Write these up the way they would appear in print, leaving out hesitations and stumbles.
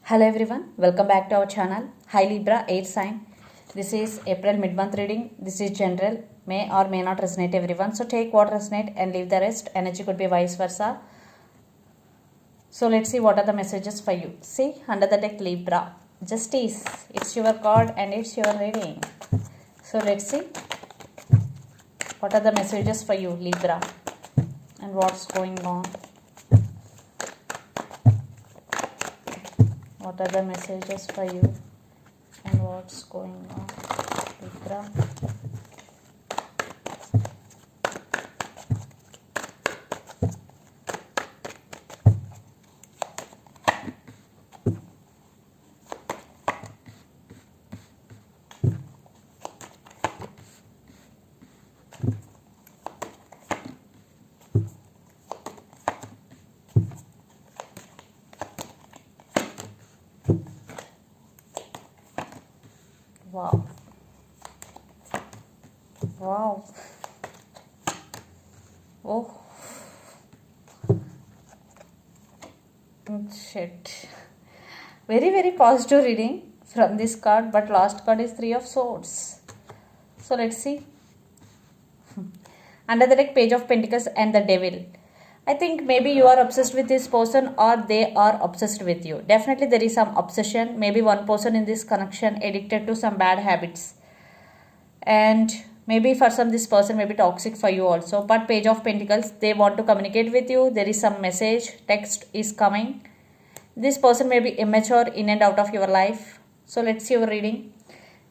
Hello everyone, welcome back to our channel. Hi Libra, air sign. This is April mid-month reading. This is general, may or may not resonate everyone. So take what resonate and leave the rest. Energy could be vice versa. So let's see what are the messages for you. See, under the deck Libra, Justice. It's your card and it's your reading. So let's see what are the messages for you Libra and what's going on. What are the messages for you and what's going on, Libra? Wow. Wow. Oh. Shit. Very positive reading from this card, but last card is Three of Swords. So let's see. Under the deck, Page of Pentacles and the Devil. I think maybe you are obsessed with this person or they are obsessed with you. Definitely there is some obsession. Maybe one person in this connection addicted to some bad habits. And maybe for some this person may be toxic for you also. But Page of Pentacles, they want to communicate with you. There is some message, text is coming. This person may be immature in and out of your life. So let's see your reading.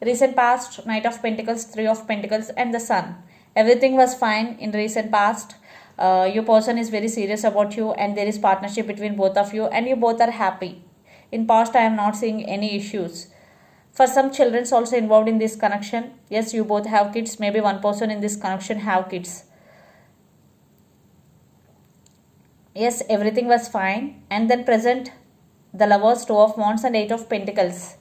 Recent past, Knight of Pentacles, Three of Pentacles and the Sun. Everything was fine in recent past. Your person is very serious about you and there is partnership between both of you and you both are happy. In past, I am not seeing any issues. For some children also involved in this connection. Yes, you both have kids. Maybe one person in this connection have kids. Yes, everything was fine. And then present, the Lovers, Two of Wands and Eight of Pentacles.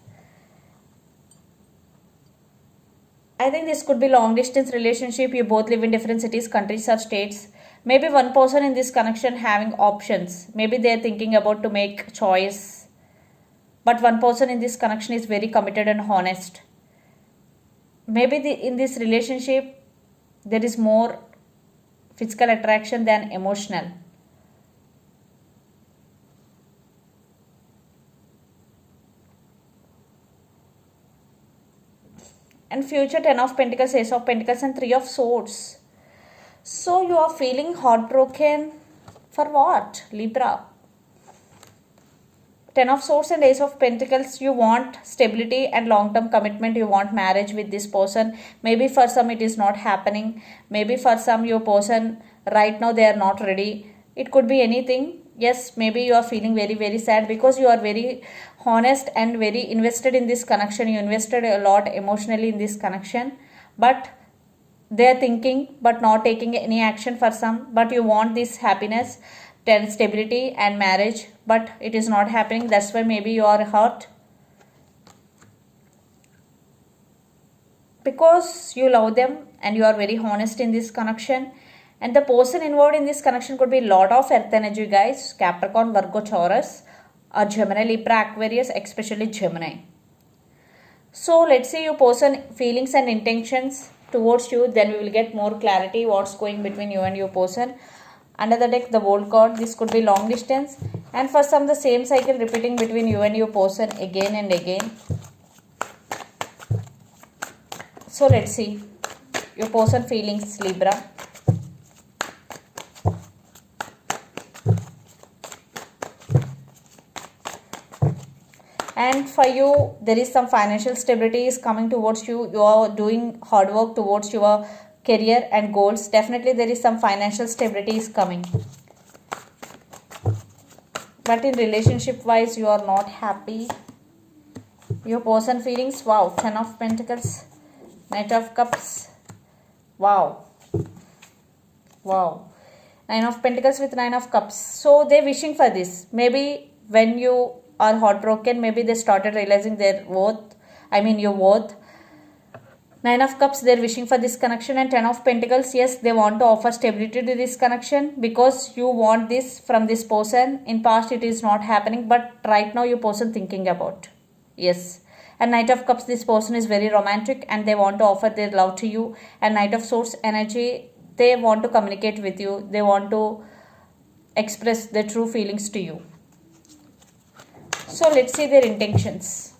I think this could be long distance relationship. You both live in different cities, countries or states. Maybe one person in this connection having options. Maybe they are thinking about to make choice. But one person in this connection is very committed and honest. Maybe in this relationship, there is more physical attraction than emotional. And future, Ten of Pentacles, Ace of Pentacles and Three of Swords. So you are feeling heartbroken for what, Libra? Ten of Swords and Ace of Pentacles, you want stability and long-term commitment. You want marriage with this person. Maybe for some it is not happening. Maybe for some your person right now they are not ready. It could be anything. Yes, maybe you are feeling very sad because you are very honest and very invested in this connection. You invested a lot emotionally in this connection. But they are thinking but not taking any action for some. But you want this happiness, stability and marriage, but it is not happening. That's why maybe you are hurt. Because you love them and you are very honest in this connection. And the person involved in this connection could be a lot of earth energy, guys. Capricorn, Virgo, Taurus, or Gemini, Libra, Aquarius, especially Gemini. So let's see your person feelings and intentions towards you. Then we will get more clarity what's going between you and your person. Under the deck, the World card. This could be long distance. And for some, the same cycle repeating between you and your person again and again. So let's see your person feelings, Libra. And for you, there is some financial stability is coming towards you. You are doing hard work towards your career and goals. Definitely there is some financial stability is coming. But in relationship wise, you are not happy. Your person feelings, wow. Ten of Pentacles, Knight of Cups. Wow. Wow. Nine of Pentacles with Nine of Cups. So they're wishing for this. Maybe when you are heartbroken, maybe they started realizing their worth. I mean your worth. Nine of Cups, they're wishing for this connection. And Ten of Pentacles, yes, they want to offer stability to this connection because you want this from this person. In past, it is not happening, but right now, your person thinking about. Yes. And Knight of Cups, this person is very romantic and they want to offer their love to you. And Knight of Swords energy, they want to communicate with you. They want to express their true feelings to you. So let's see their intentions.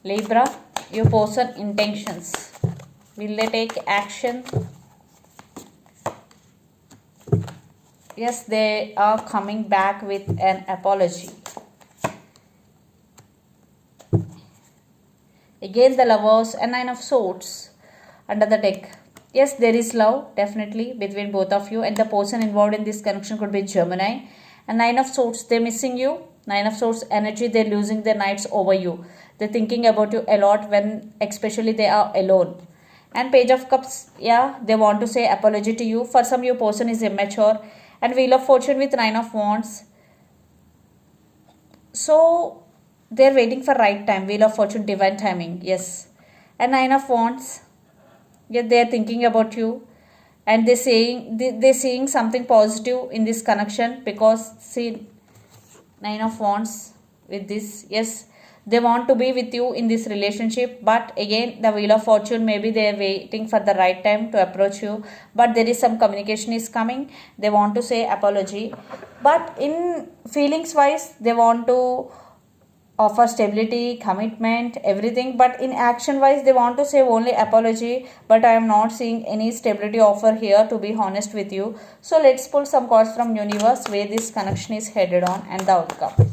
Libra, your person intentions. Will they take action? Yes, they are coming back with an apology. Again, the Lovers and Nine of Swords under the deck. Yes, there is love definitely between both of you, and the person involved in this connection could be Gemini. And Nine of Swords, they're missing you. Nine of Swords energy, they're losing their nights over you. They're thinking about you a lot when especially they are alone. And Page of Cups, yeah, they want to say apology to you. For some, your person is immature. And Wheel of Fortune with Nine of Wands. So they're waiting for right time. Wheel of Fortune, divine timing. Yes. And Nine of Wands. Yeah, they're thinking about you. And they're seeing something positive in this connection. Because see, Nine of Wands with this. Yes. They want to be with you in this relationship, but again, the Wheel of Fortune, maybe they are waiting for the right time to approach you, but there is some communication is coming. They want to say apology, but in feelings wise, they want to offer stability, commitment, everything, but in action wise, they want to say only apology, but I am not seeing any stability offer here, to be honest with you. So let's pull some cards from universe where this connection is headed on and the outcome.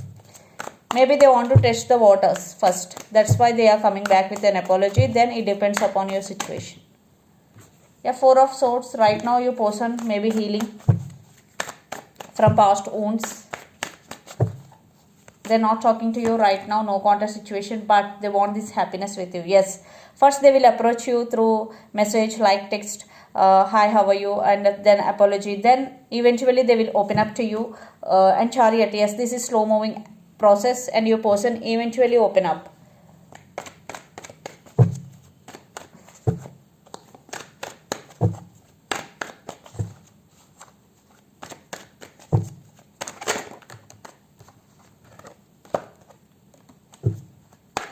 Maybe they want to test the waters first. That's why they are coming back with an apology. Then it depends upon your situation. Yeah, Four of Swords. Right now, your person may be healing from past wounds. They're not talking to you right now. No contact situation. But they want this happiness with you. Yes. First, they will approach you through message like text. Hi, how are you? And then apology. Then eventually, they will open up to you. And Chariot. Yes, this is slow moving process, and your person eventually open up.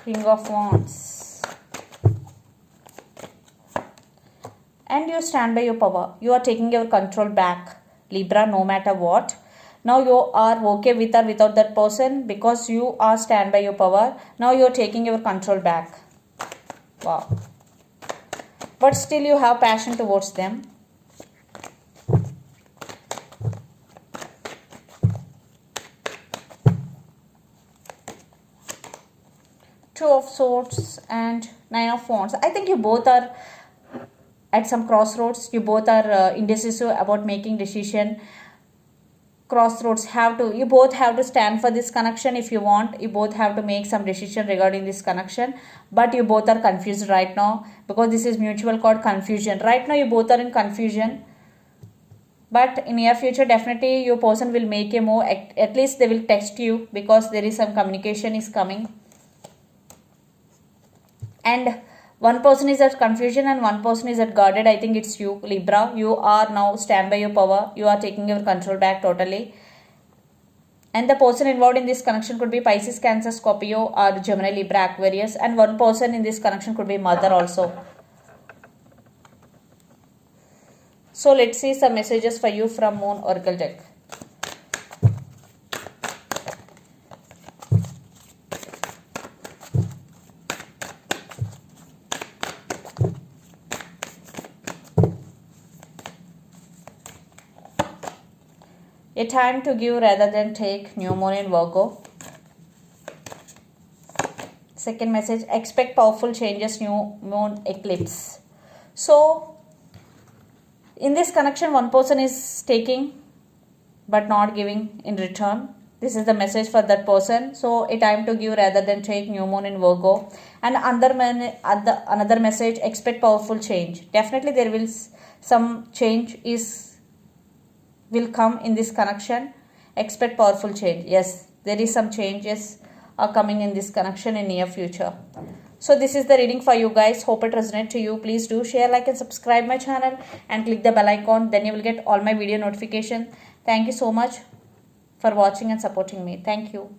King of Wands. And you stand by your power. You are taking your control back, Libra, no matter what. Now you are okay with or without that person because you are stand by your power. Now you are taking your control back. Wow. But still you have passion towards them. Two of Swords and Nine of Wands. I think you both are at some crossroads. You both are indecisive about making decision. Crossroads, you both have to stand for this connection. If you want, you both have to make some decision regarding this connection, but you both are confused right now because this is mutual called confusion. Right now you both are in confusion, but in near future definitely your person will make a move. At least they will text you because there is some communication is coming. And one person is at confusion and one person is at guarded. I think it's you, Libra. You are now stand by your power. You are taking your control back totally. And the person involved in this connection could be Pisces, Cancer, Scorpio, or Gemini, Libra, Aquarius. And one person in this connection could be mother also. So let's see some messages for you from Moon Oracle deck. A time to give rather than take, new moon in Virgo. Second message, expect powerful changes, new moon eclipse. So, in this connection, one person is taking but not giving in return. This is the message for that person. So, a time to give rather than take, new moon in Virgo. And another message, expect powerful change. Definitely there will some change will come in this connection. Expect powerful change. Yes, there is some changes are coming in this connection in near future. So this is the reading for you guys. Hope it resonates to you. Please do share, like and subscribe my channel and click the bell icon. Then you will get all my video notification. Thank you so much for watching and supporting me. Thank you.